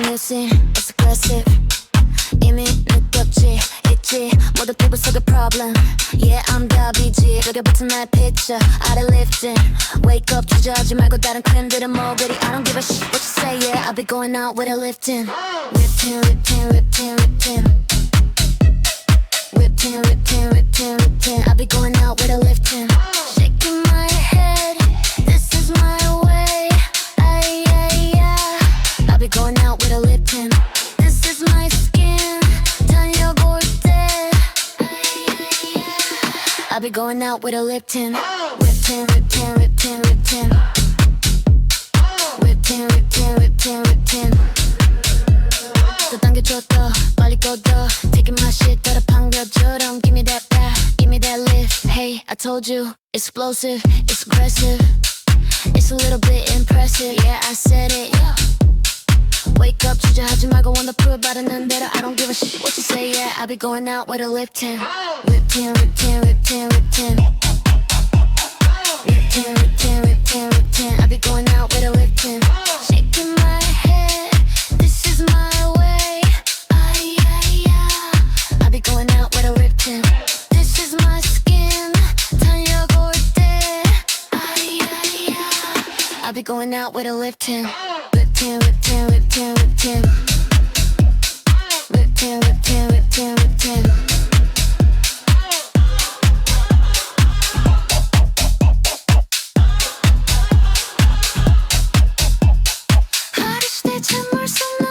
new scene, it's aggressive. 이미 느꼈지, 있지, 모두 피부 속의 problem. Yeah, I'm garbage. 벽에 붙은 나의 picture, 아래 lifting. Wake up, 주저하지 말고 다른 크림들은 뭐 그리 I don't give a shit what you say, yeah. I'll be going out with a lifting. Lifting, lifting, lifting, lifting. Lifting, lifting, lifting, lifting. I'll be going out with a lifting. Shaking my head, this is my way. Ay, ay, ay. I'll be going out with a lifting. This is my skin, 달려볼 때. I'll be going out with a lifting. Lifting, lifting, lifting, lifting. Lifting, lifting, lifting, lifting. 더 당겨줘 더 빨리 꺼져. Taking my shit 따라 반겨줘. Don't give me that back, give me that lift. Hey, I told you, explosive, it's aggressive. It's a little bit impressive, yeah, I said it. Wake up, 주저하지 말고 wanna prove 바르는 대로 I don't give a shit what you say, yeah. I'll be going out with a lifting. Lifting, lifting, lifting, lifting. Lifting, lifting, lifting, lifting. I'll be going out with a lifting. Shaking my head, this is my way. Ay, ay, ay. I'll be going out with a lifting. This is my skin, 달려볼 때. Ay, ay, ay. I'll be going out with a lifting. Lifting, lifting, lifting, lifting. Lifting, lifting, lifting, lifting. 하루시대 찬물 쏟나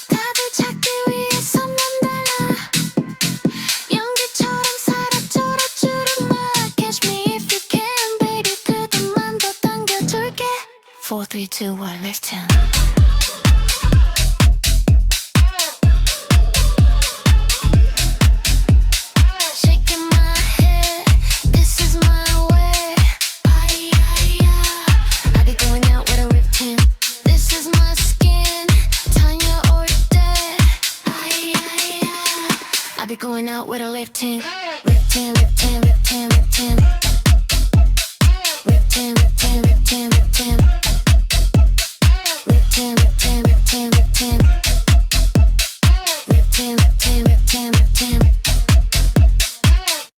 다들 찾기 위해서 만달라 연기처럼 사라져라 주름아 Catch me if you can baby 그동안 더 당겨줄게 4, 3, 2, 1, lifting. Shaking my head, this is my way. Ay, ay, ay. I'll be going out with a lifting. This is my skin, 달려올 때. Ay, ay, ay. I'll be going out with a lifting. Lifting, lifting.